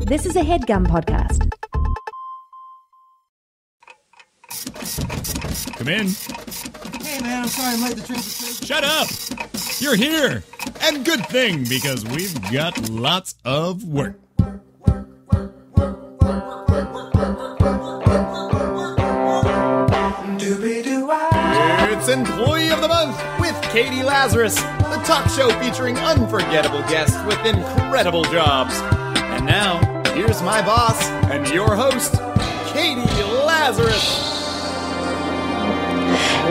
This is a HeadGum podcast. Come in. Hey, man, I'm sorry I'm late. The train was Shut up! You're here! And good thing, because we've got lots of work. It's Employee of the Month with Katie Lazarus, the talk show featuring unforgettable guests with incredible jobs. And now, here's my boss and your host, Katie Lazarus.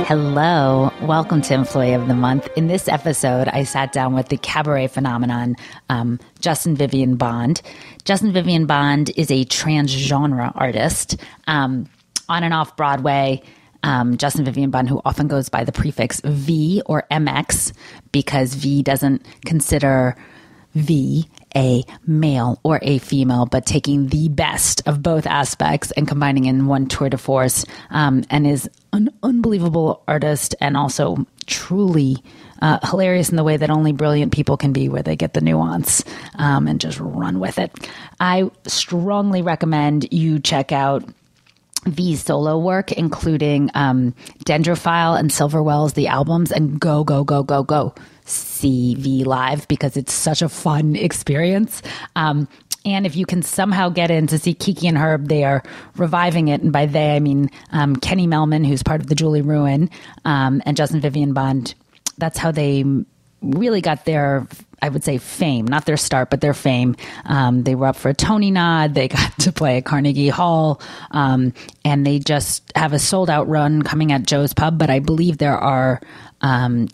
Hello. Welcome to Employee of the Month. In this episode, I sat down with the cabaret phenomenon, Vivian Bond. Vivian Bond is a transgenre artist on and off Broadway. Vivian Bond, who often goes by the prefix V or MX, because V doesn't consider V a male or a female, but taking the best of both aspects and combining in one tour de force, and is an unbelievable artist and also truly hilarious in the way that only brilliant people can be, where they get the nuance and just run with it. I strongly recommend you check out V's solo work, including Dendrophile and Silverwells, the albums, and go see V live, because it's such a fun experience. And if you can somehow get in to see Kiki and Herb, they are reviving it. And by they, I mean Kenny Mellman, who's part of the Julie Ruin, and Vivian Bond. That's how they really got their, I would say, fame, not their start, but their fame. They were up for a Tony nod. They got to play at Carnegie Hall, and they just have a sold-out run coming at Joe's Pub. But I believe there are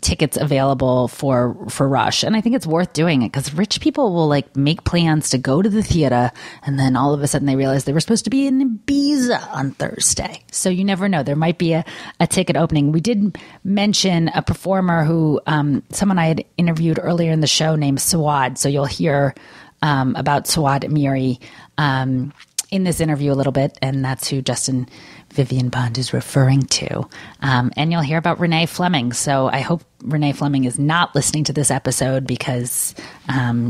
tickets available for Rush, and I think it's worth doing it, because rich people will make plans to go to the theater, and then all of a sudden they realize they were supposed to be in Ibiza on Thursday. So you never know. There might be a ticket opening. We did mention a performer who someone I had interviewed earlier in the show named Sawad. So you'll hear about Sawad Amiri in this interview a little bit, and that's who Vivian Bond is referring to. And you'll hear about Renee Fleming. So I hope Renee Fleming is not listening to this episode, because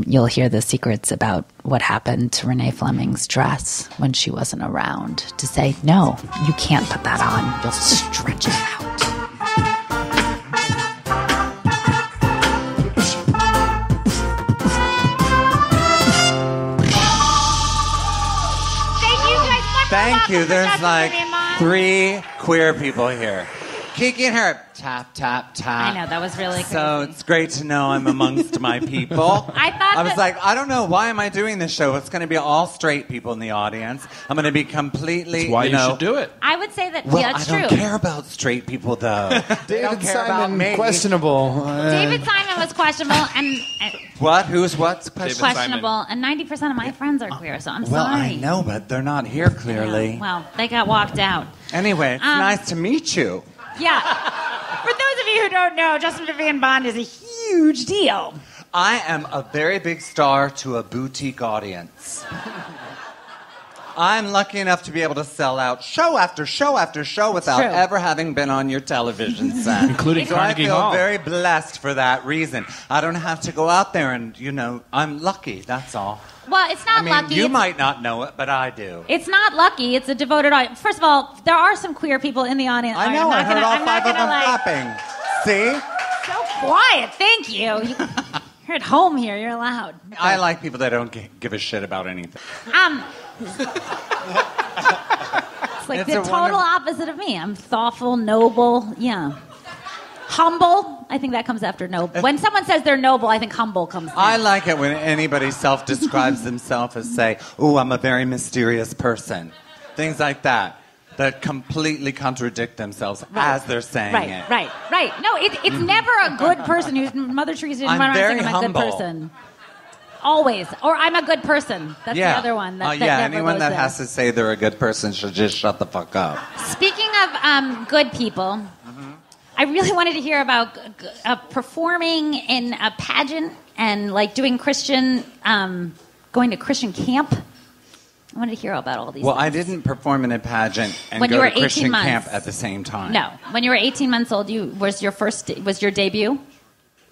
you'll hear the secrets about what happened to Renee Fleming's dress when she wasn't around to say, no, you can't put that on. You'll stretch it out. Thank you. There's like 3 queer people here. Kiki and Herb. Tap, tap, tap. I know, that was really crazy. So it's great to know I'm amongst my people. I was like, I don't know, why am I doing this show? It's going to be all straight people in the audience. I'm going to be completely, That's why you should do it. I would say that, well, yeah, it's true. I don't care about straight people, though. David Simon, questionable. David Simon was questionable, and what? What's questionable? And 90% of my friends are queer, so I'm sorry. Well, I know, but they're not here, clearly. Well, they got walked out. Anyway, it's nice to meet you. Yeah. For those of you who don't know, Vivian Bond is a huge deal. I am a very big star to a boutique audience. I'm lucky enough to be able to sell out show after show after show without ever having been on your television set. Including Carnegie Hall. I feel very blessed for that reason. I don't have to go out there and, I'm lucky, that's all. Well, it's not lucky. You might not know it, but I do. It's not lucky. It's a devoted audience. First of all, there are some queer people in the audience. I know. I heard all 5 of them clapping. See? So quiet. Thank you. You're at home here. You're allowed. I like people that don't give a shit about anything. It's like the total opposite of me. I'm thoughtful, noble. Yeah. Humble, I think that comes after noble. When someone says they're noble, I think humble comes next. I like it when anybody self-describes themselves as say, "Ooh, I'm a very mysterious person." Things like that completely contradict themselves as they're saying it. Right. No, it's never a good person who's Mother Teresa didn't run around saying I'm a good person. Always. Or I'm a good person. That's the other one. Anyone that has to say they're a good person should just shut the fuck up. Speaking of good people... I really wanted to hear about performing in a pageant and doing Christian, going to Christian camp. I wanted to hear about all these things. I didn't perform in a pageant and go to Christian camp at the same time. No. When you were 18 months old, was your debut?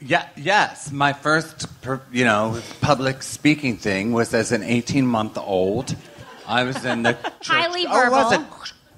Yeah, yes. My first, public speaking thing was as an 18-month-old. I was in the church. Highly verbal. It was a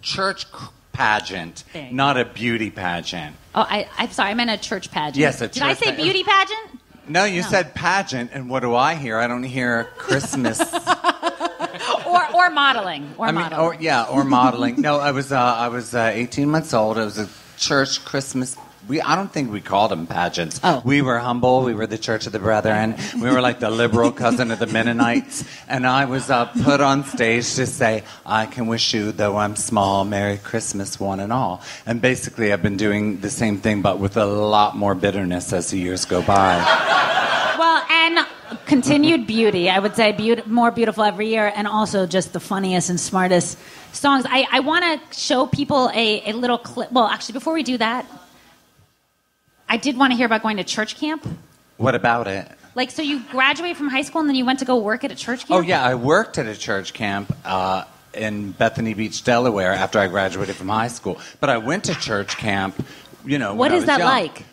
church pageant, not a beauty pageant. Oh, I'm sorry. I meant a church pageant. Yes, a church Did I say beauty pageant? No, you said pageant, and what do I hear? I don't hear Christmas. or modeling. Or modeling. Or modeling. No, I was 18 months old. It was a church Christmas. I don't think we called them pageants. Oh. We were humble. We were the Church of the Brethren. We were like the liberal cousin of the Mennonites. And I was put on stage to say, I can wish you, though I'm small, Merry Christmas, one and all. And basically, I've been doing the same thing, but with a lot more bitterness as the years go by. Well, and continued beauty. I would say more beautiful every year, and also just the funniest and smartest songs. I want to show people a little clip. Well, actually, before we do that, I did want to hear about going to church camp. What about it? Like, so you graduated from high school and then you went to go work at a church camp? Oh, yeah. I worked at a church camp in Bethany Beach, Delaware, after I graduated from high school. But I went to church camp, What is that like?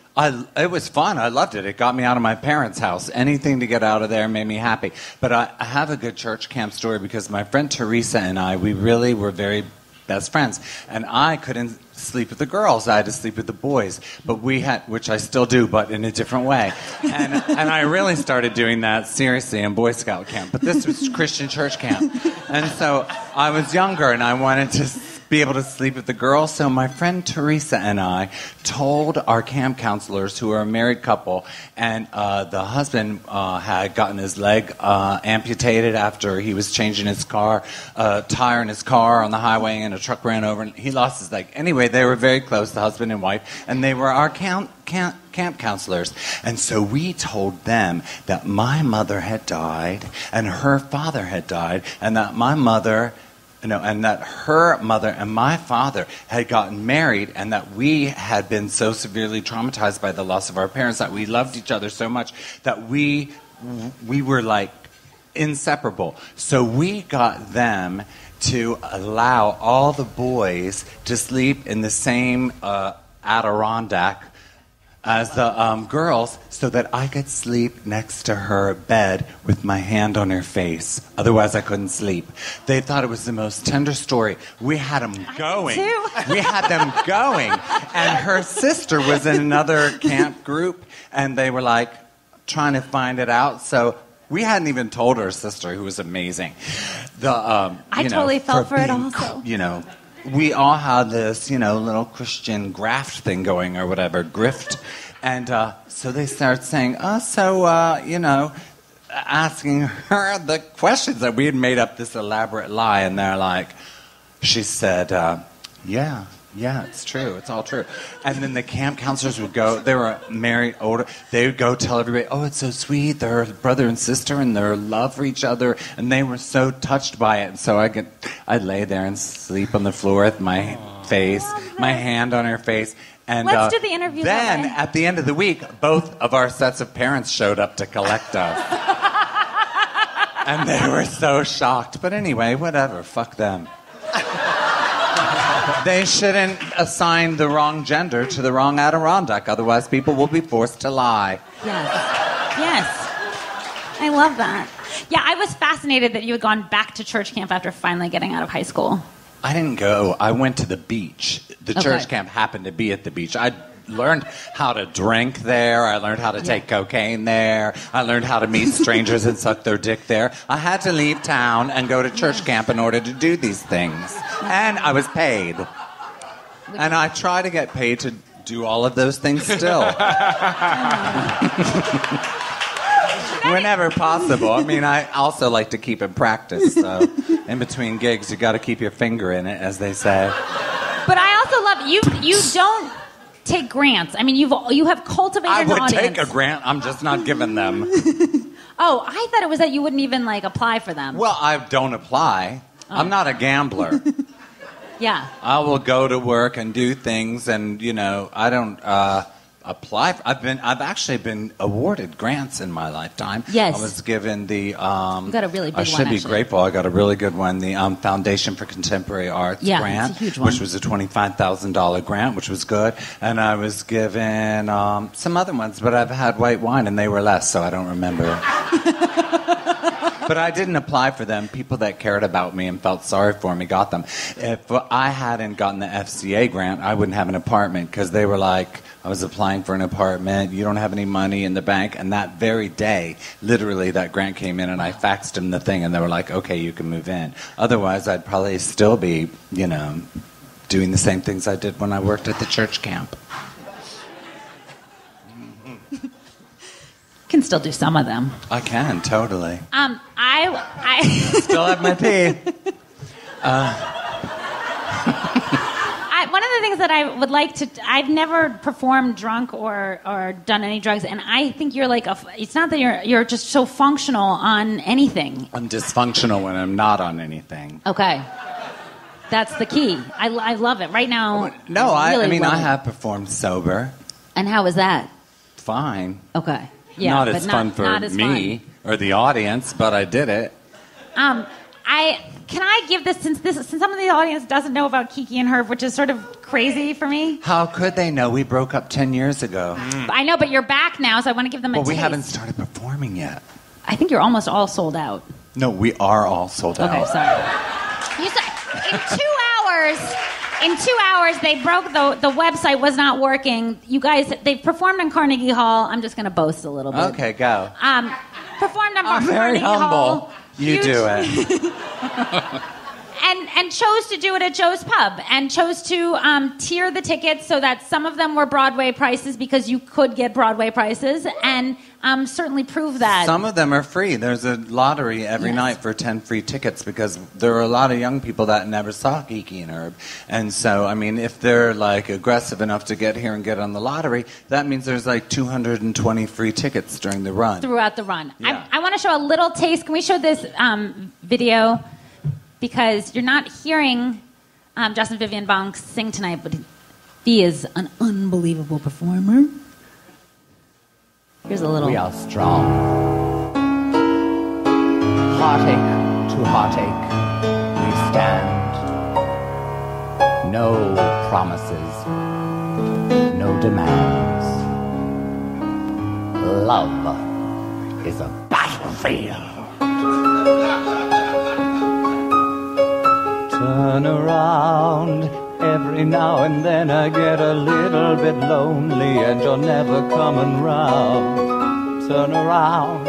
It was fun. I loved it. It got me out of my parents' house. Anything to get out of there made me happy. But I have a good church camp story because my friend Teresa and I, we really were very best friends. And I couldn't sleep with the girls. I had to sleep with the boys. But we had, which I still do, but in a different way. And I really started doing that seriously in Boy Scout camp. But this was Christian church camp. And so I was younger and I wanted to be able to sleep with the girls. So my friend Teresa and I told our camp counselors, who are a married couple, and the husband had gotten his leg amputated after he was changing his car, tire in his car on the highway, and a truck ran over and he lost his leg. Anyway, they were very close, the husband and wife, and they were our camp counselors. And so we told them that my mother had died and her father had died, and that my mother... and that her mother and my father had gotten married, and that we had been so severely traumatized by the loss of our parents that we loved each other so much that we were like inseparable. So we got them to allow all the boys to sleep in the same Adirondack as the girls, so that I could sleep next to her bed with my hand on her face. Otherwise, I couldn't sleep. They thought it was the most tender story. We had them going. We had them going. And her sister was in another camp group, and they were like trying to find it out. So we hadn't even told her sister, who was amazing. I totally fell for it also. We all had this, little Christian graft thing going or whatever, grift. And so they started saying, asking her the questions that we had made up this elaborate lie. And they're like, she said, yeah, it's true. It's all true. And then the camp counselors would go, they were married, older, they would go tell everybody, oh, it's so sweet, they're brother and sister and their love for each other, and they were so touched by it. And so I'd lay there and sleep on the floor with my face, my hand on her face. And let's do the interview. Then, at the end of the week, both of our sets of parents showed up to collect us. And they were so shocked. But anyway, whatever, fuck them. They shouldn't assign the wrong gender to the wrong Adirondack, otherwise people will be forced to lie. Yes. I love that. Yeah, I was fascinated that you had gone back to church camp after finally getting out of high school. I didn't go. I went to the beach. The church camp happened to be at the beach. I learned how to drink there. I learned how to take cocaine there. I learned how to meet strangers and suck their dick there. I had to leave town and go to church camp in order to do these things. And I was paid. And I try to get paid to do all of those things still. Whenever possible. I mean, I also like to keep in practice. So in between gigs, you got to keep your finger in it, as they say. But I also love you don't take grants. I mean, you have cultivated an audience. I would take a grant. I'm just not giving them. Oh, I thought it was that you wouldn't even apply for them. Well, I don't apply. Oh. I'm not a gambler. Yeah. I will go to work and do things, and I don't. apply. I've actually been awarded grants in my lifetime. Yes. I was given the. You got a really big one. I should be grateful. I got a really good one. The Foundation for Contemporary Arts grant, it's a huge one. which was a $25,000 grant, which was good. And I was given some other ones, but I've had white wine, and they were less, so I don't remember. But I didn't apply for them. People that cared about me and felt sorry for me got them. If I hadn't gotten the FCA grant, I wouldn't have an apartment because they were like, I was applying for an apartment, you don't have any money in the bank. And that very day, literally, that grant came in and I faxed them the thing and they were like, okay, you can move in. Otherwise, I'd probably still be, doing the same things I did when I worked at the church camp. Can still do some of them. I can, totally. I Still have my pee. one of the things that I would like to... I've never performed drunk or done any drugs, and I think you're like... it's not that you're just so functional on anything. I'm dysfunctional when I'm not on anything. Okay. That's the key. I love it. Right now... No, I really I have performed sober. And how was that? Fine. Okay. Yeah, not as fun for me or the audience, but I did it. Can I give this since some of the audience doesn't know about Kiki and Herb, which is sort of crazy for me? How could they know? We broke up 10 years ago. I know, but you're back now, so I want to give them a taste. Well, we haven't started performing yet. I think you're almost all sold out. No, we are all sold out. Okay, sorry. You said in 2 hours. In 2 hours, they broke the website was not working. You guys, they performed in Carnegie Hall. I'm just going to boast a little bit. Okay, go. Performed on I'm Carnegie very humble. Hall. You do it. And chose to do it at Joe's Pub and chose to tier the tickets so that some of them were Broadway prices because you could get Broadway prices and certainly prove that. Some of them are free. There's a lottery every night for 10 free tickets because there are a lot of young people that never saw Kiki and Herb. And so, if they're like aggressive enough to get here and get on the lottery, that means there's like 220 free tickets during the run. Throughout the run. Yeah. I want to show a little taste. Can we show this video? Because you're not hearing Justin Vivian Bond sing tonight, but he is an unbelievable performer. Here's a little. We are strong. Heartache to heartache, we stand. No promises, no demands. Love is a battlefield. Turn around, every now and then I get a little bit lonely and you're never coming round. Turn around,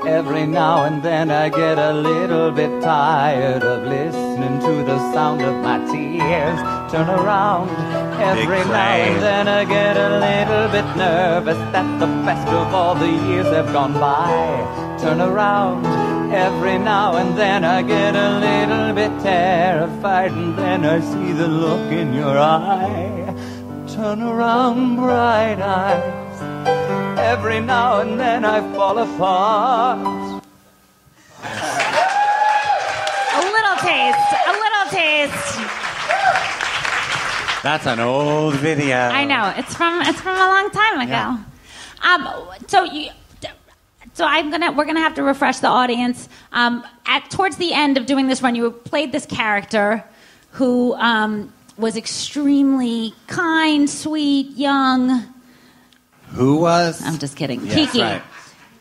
every now and then I get a little bit tired of listening to the sound of my tears. Turn around, every now and then I get a little bit nervous that the best of all the years have gone by. Turn around, every now and then I get a little bit terrified, and then I see the look in your eye. Turn around, bright eyes. Every now and then I fall apart. A little taste. That's an old video. I know. It's from a long time ago. Yeah. We're gonna have to refresh the audience. Towards the end of doing this run, you played this character who was extremely kind, sweet, young. Who was? I'm just kidding. Yes, Kiki. Right.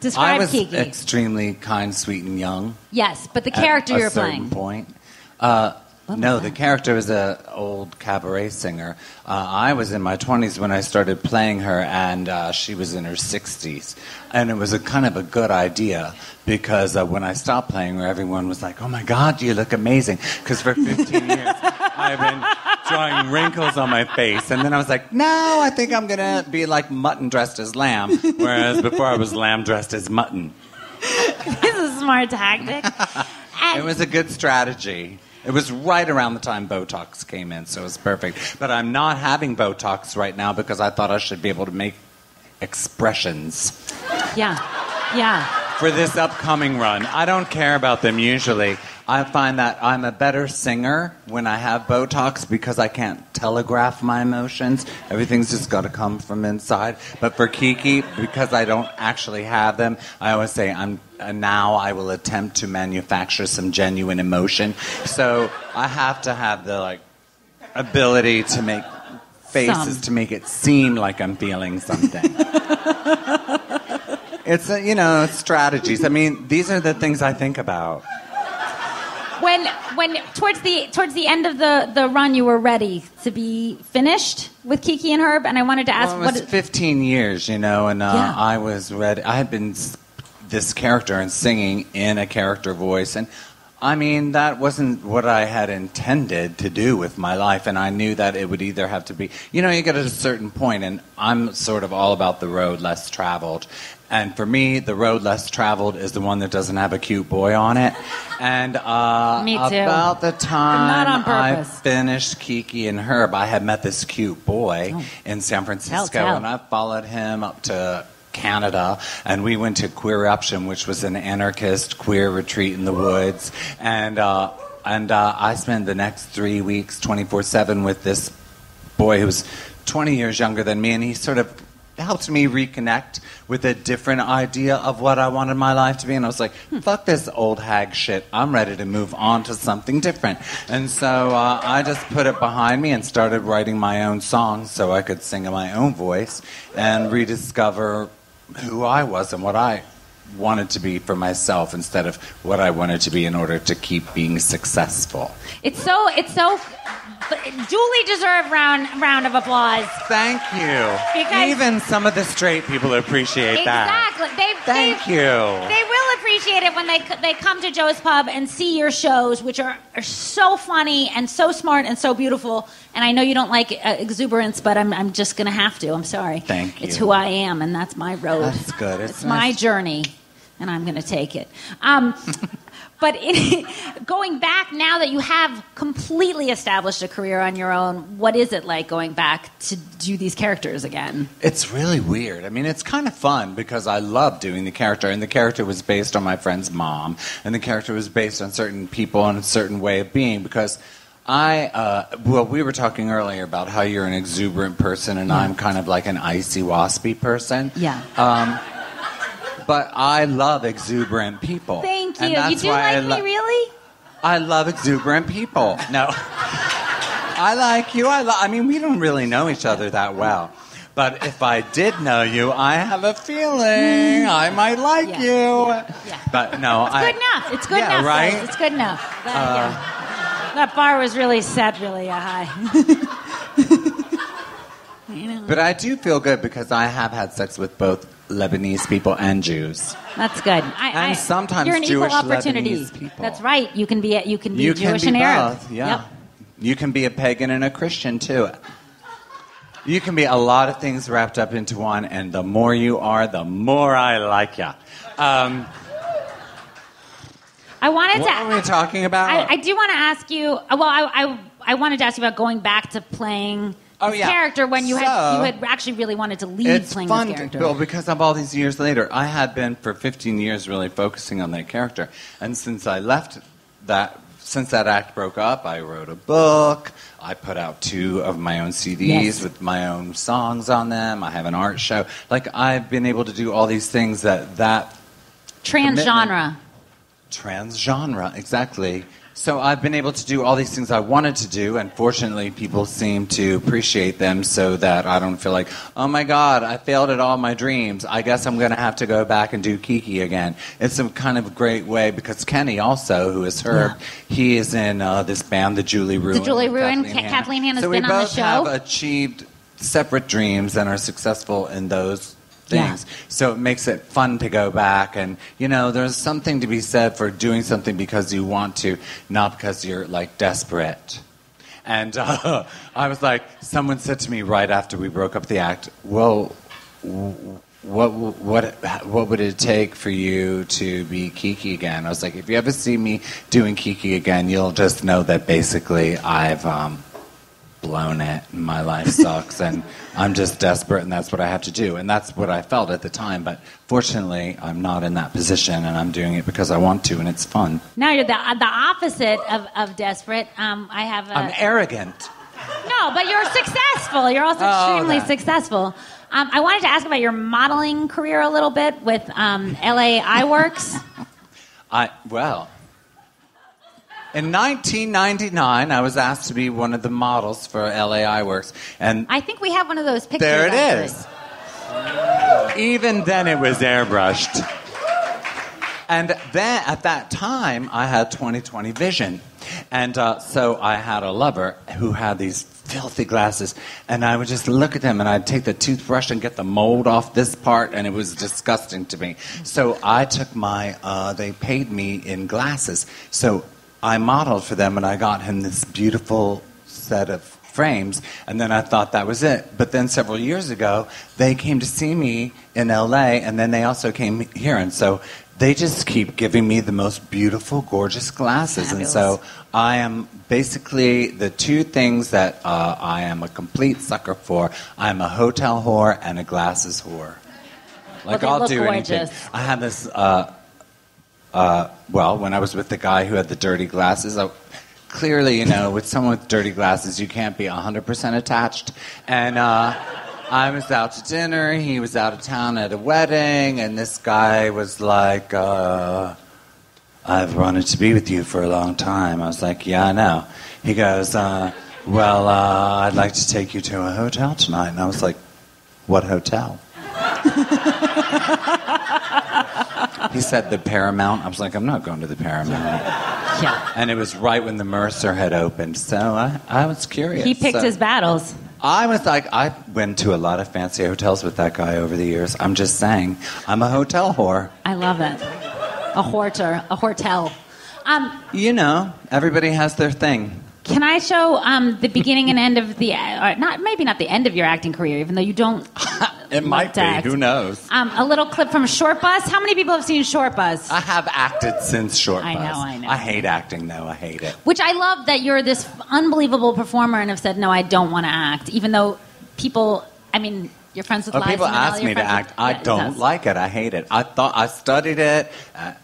Describe I was Kiki. Extremely kind, sweet, and young. Yes, but the character you're At a certain playing. point. No, the character is an old cabaret singer. I was in my 20s when I started playing her, and she was in her 60s. And it was a kind of a good idea, because when I stopped playing her, everyone was like, oh my God, you look amazing. Because for 15 years, I've been drawing wrinkles on my face. And then I was like, no, I think I'm going to be like mutton dressed as lamb, whereas before I was lamb dressed as mutton. This is a smart tactic. It was a good strategy. It was right around the time Botox came in, so it was perfect. But I'm not having Botox right now because I thought I should be able to make expressions. Yeah. for this upcoming run. I don't care about them usually. I find that I'm a better singer when I have Botox because I can't telegraph my emotions. Everything's just got to come from inside. But for Kiki, because I don't actually have them, I always say now I will attempt to manufacture some genuine emotion. So I have to have the ability to make faces to make it seem like I'm feeling something. It's strategies. I mean, these are the things I think about. When towards the end of the run, you were ready to be finished with Kiki and Herb, and I wanted to ask, it was 15 years, and I was ready. I had been this character and singing in a character voice, and I mean that wasn't what I had intended to do with my life, and I knew that it would either have to be, you get at a certain point, and I'm sort of all about the road less traveled. And for me, the road less traveled is the one that doesn't have a cute boy on it. And me too. About the time not on I purpose. finished Kiki and Herb, I had met this cute boy in San Francisco, Tell. and I followed him up to Canada, and we went to Queer Eruption, which was an anarchist queer retreat in the woods. And I spent the next 3 weeks 24/7 with this boy who was 20 years younger than me, and he sort of helped me reconnect with a different idea of what I wanted my life to be. And I was like, fuck this old hag shit. I'm ready to move on to something different. And so I just put it behind me and started writing my own songs so I could sing in my own voice and rediscover who I was and what I wanted to be for myself instead of what I wanted to be in order to keep being successful. It's so duly deserved round of applause. Thank you. Because even some of the straight people appreciate that. Exactly. Thank you. They will appreciate it when they come to Joe's Pub and see your shows, which are so funny and so smart and so beautiful. And I know you don't like exuberance, but I'm just going to have to. I'm sorry. Thank you. It's who I am, and that's my road. That's good. It's my journey, and I'm going to take it. But going back, now that you have completely established a career on your own, what is it like going back to do these characters again? It's really weird. I mean, it's kind of fun because I love doing the character, and the character was based on my friend's mom, and the character was based on certain people and a certain way of being because we were talking earlier about how you're an exuberant person, and I'm kind of like an icy, waspy person. Yeah. But I love exuberant people. Thank you. And that's You do why like me, really? I love exuberant people. No. I like you. I mean, we don't really know each other that well. But if I did know you, I have a feeling I might like you. Yeah. But no, it's good enough. It's good enough. Right? Guys. It's good enough. That bar was really set really high. But I do feel good because I have had sex with both Lebanese people and Jews. That's good. And sometimes you're an Jewish equal opportunity. Lebanese people. That's right. You can be Jewish and Arab. Both, yeah. Yep. You can be a pagan and a Christian too. You can be a lot of things wrapped up into one, and the more you are, the more I like you. What were we talking about? I do want to ask you. Well, I wanted to ask you about going back to playing this character when you had actually really wanted to lead playing this character. It's fun, because of all these years later, I had been for 15 years really focusing on that character, and since I left that. Since that act broke up, I wrote a book. I put out 2 of my own CDs with my own songs on them. I have an art show. I've been able to do all these things that transgenre. Transgenre, exactly. So I've been able to do all these things I wanted to do, and fortunately people seem to appreciate them so that I don't feel like, oh my God, I failed at all my dreams. I guess I'm going to have to go back and do Kiki again. It's a kind of great way, because Kenny also, who is Herb, he is in this band, The Julie Ruin. The Julie Ruin. Kathleen Hanna's been on the show. So we both have achieved separate dreams and are successful in those things. Yeah. So it makes it fun to go back, and there's something to be said for doing something because you want to, not because you're desperate. And I was like, someone said to me right after we broke up the act, well, what would it take for you to be Kiki again? I was like, if you ever see me doing Kiki again, you'll just know that basically I've blown it, and my life sucks, and I'm just desperate, and that's what I have to do. And that's what I felt at the time. But fortunately, I'm not in that position, and I'm doing it because I want to, and it's fun. Now you're the opposite of desperate. I'm arrogant. No, but you're successful. You're also extremely successful. I wanted to ask about your modeling career a little bit with LA Eyeworks. In 1999, I was asked to be one of the models for LA Eyeworks, and I think we have one of those pictures. there it actually. is. Even then, it was airbrushed. And then, at that time, I had 20/20 vision, and so I had a lover who had these filthy glasses, and I would just look at them, and I'd take the toothbrush and get the mold off this part, and it was disgusting to me. So I took they paid me in glasses, so I modeled for them, and I got him this beautiful set of frames, and then I thought that was it. But then several years ago, they came to see me in L.A., and then they also came here, and so they just keep giving me the most beautiful, gorgeous glasses. Fabulous. And so I am basically the two things that I am a complete sucker for. I'm a hotel whore and a glasses whore. Like, well, I'll do gorgeous. anything. I had this... when I was with the guy who had the dirty glasses, clearly, with someone with dirty glasses, you can't be 100% attached. And I was out to dinner, he was out of town at a wedding, and this guy was like, I've wanted to be with you for a long time. I was like, yeah, I know. He goes, I'd like to take you to a hotel tonight. And I was like, what hotel? He said the Paramount. I was like, I'm not going to the Paramount. Yeah. And it was right when the Mercer had opened, so I was curious. He picked his battles. I was like, I went to a lot of fancy hotels with that guy over the years. I'm just saying, I'm a hotel whore. I love it. A hortel. Everybody has their thing. Can I show the beginning and end of maybe not the end of your acting career, even though you don't. It might be. Act. Who knows? A little clip from Short Bus. How many people have seen Short Bus? I have acted since Short Bus. I know. I hate acting, though. I hate it. Which I love that you're this unbelievable performer and have said, no, I don't want to act. Even though people, you're friends with Liza people Minnelli, ask me you're to friends act. with- I don't like it. I hate it. I studied it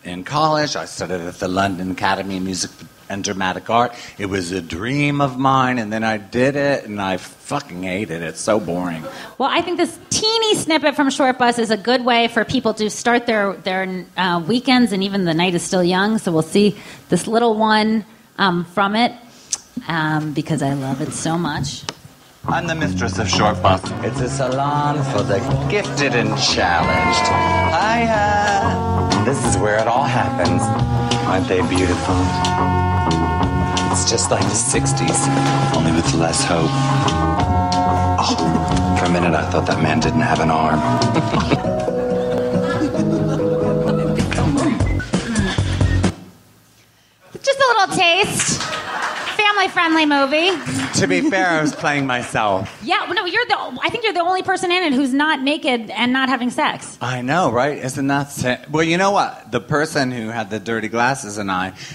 in college. I studied at the London Academy of Music and Dramatic Art. It was a dream of mine, and then I did it, and I fucking hate it. It's so boring. Well, I think this teeny snippet from Short Bus is a good way for people to start their weekends, and even the night is still young, so we'll see this little one from it, because I love it so much. I'm the mistress of Short Bus. It's a salon for the gifted and challenged. Hiya! This is where it all happens. Aren't they beautiful? It's just like the 60s, only with less hope. Oh, for a minute I thought that man didn't have an arm. Just a little taste. Family-friendly movie. To be fair, I was playing myself. Yeah, no, I think you're the only person in it who's not naked and not having sex. I know, right? Isn't that... Well, you know what? The person who had the dirty glasses and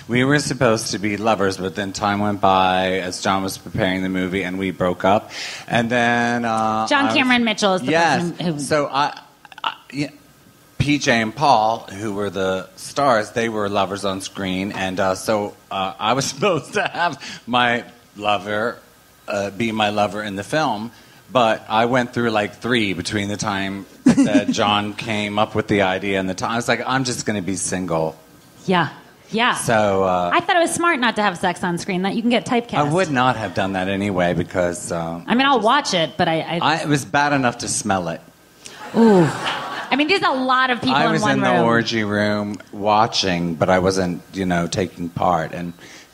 we were supposed to be lovers, but then time went by as John was preparing the movie, and we broke up. And then... John Cameron Mitchell is the person who... So PJ and Paul, who were the stars, they were lovers on screen, and so I was supposed to have my lover be my lover in the film, but I went through like 3 between the time that John came up with the idea and the time. I was like, I'm just going to be single. Yeah. So I thought it was smart not to have sex on screen, that you can get typecast. I would not have done that anyway because... I'll watch it, but it was bad enough to smell it. Ooh. There's a lot of people in one room. I was in the orgy room watching, but I wasn't, taking part. And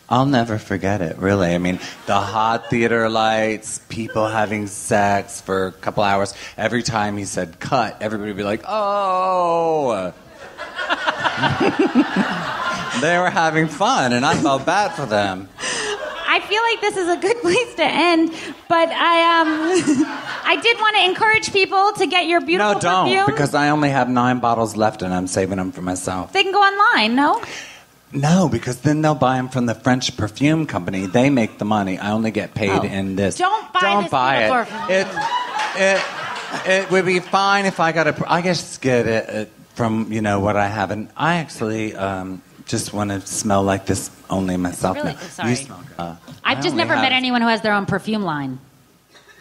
I'll never forget it, really. The hot theater lights, people having sex for a couple hours. Every time he said cut, everybody would be like, oh. They were having fun, and I felt bad for them. I feel like this is a good place to end, but I did want to encourage people to get your beautiful perfume. No, don't, because I only have 9 bottles left, and I'm saving them for myself. They can go online, no? No, because then they'll buy them from the French perfume company. They make the money. I only get paid in this. Don't buy this. It would be fine if I just get it from, what I have. And I actually just want to smell like this only myself. Really? Now. Sorry. You smell good. I've just never met anyone who has their own perfume line.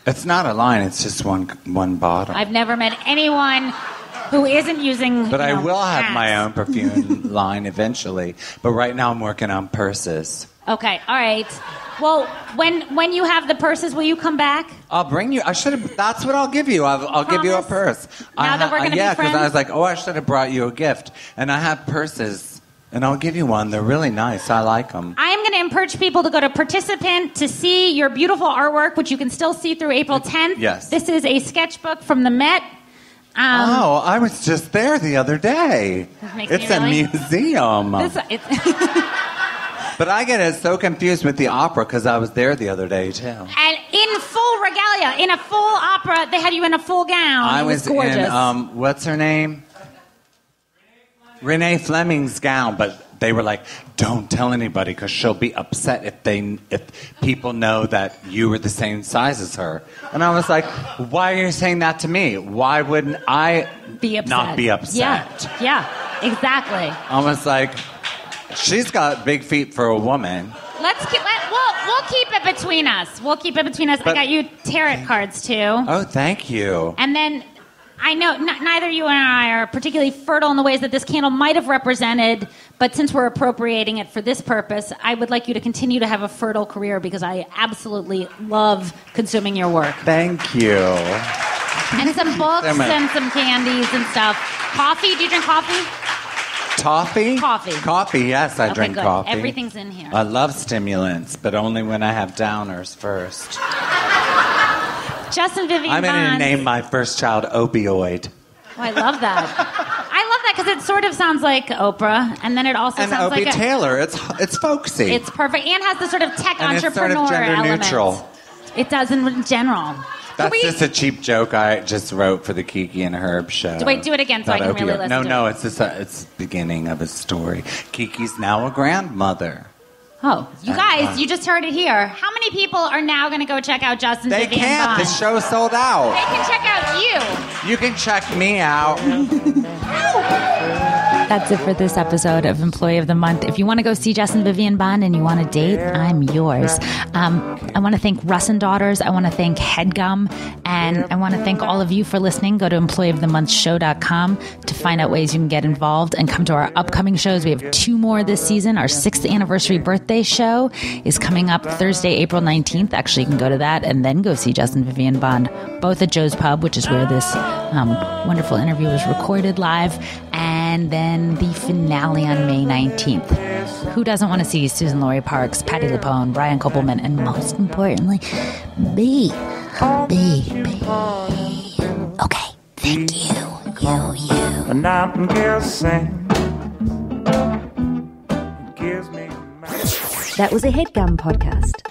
It's not a line. It's just one bottle. I've never met anyone who isn't using. But I will have hats. my own perfume line eventually. But right now I'm working on purses. Okay, all right. Well, when you have the purses, will you come back? I'll bring you. I should have. That's what I'll give you. I'll give you a purse. Now that we're going to be friends? because I was like, I should have brought you a gift. And I have purses, and I'll give you one. They're really nice. I like them. I am going to encourage people to go to Participant to see your beautiful artwork, which you can still see through April 10th. Yes. This is a sketchbook from the Met. I was just there the other day. It's a museum. But I get so confused with the opera because I was there the other day, too. And in full regalia, in a full opera, they had you in a full gown. I was gorgeous. in, what's her name? Renee Fleming's gown, but they were like, don't tell anybody because she'll be upset if people know that you were the same size as her. And I was like, why are you saying that to me? Why wouldn't I not be upset? Yeah, exactly. I was like, she's got big feet for a woman. We'll keep it between us. I got you tarot cards, too. Oh, thank you. And then I know neither you and I are particularly fertile in the ways that this candle might have represented, but since we're appropriating it for this purpose, I would like you to continue to have a fertile career because I absolutely love consuming your work. Thank you. And some books and some candies and stuff. Coffee? Do you drink coffee? Toffee? Coffee, yes, I drink good. coffee. Everything's in here. I love stimulants, but only when I have downers first. Justin Vivian I'm Bond. going to name my first child Opioid. Oh, I love that. I love that because it sort of sounds like Oprah, and then it also sounds Opie like Taylor. It's folksy. It's perfect, and has the sort of tech and entrepreneur it's sort of gender element. neutral. It does in general. That's just a cheap joke I just wrote for the Kiki and Herb show. Wait, do it again so I can really listen to it. No, it's just it's the beginning of a story. Kiki's now a grandmother. Oh, you guys, you just heard it here. How many people are now going to go check out Justin Vivian Bond? They can't. The show's sold out. They can check out you. You can check me out. That's it for this episode of Employee of the Month. If you want to go see Justin Vivian Bond and you want to date, I'm yours. I want to thank Russ and Daughters. I want to thank Headgum. And I want to thank all of you for listening. Go to employeeofthemonthshow.com to find out ways you can get involved and come to our upcoming shows. We have 2 more this season. Our 6th anniversary birthday show is coming up Thursday, April 19th. Actually, you can go to that and then go see Justin Vivian Bond, both at Joe's Pub, which is where this wonderful interview was recorded live, and then the finale on May 19th. Who doesn't want to see Susan Laurie Parks, Patti LuPone, Brian Koppelman, and most importantly, B. Okay, thank you. And I'm guessing. That was a HeadGum podcast.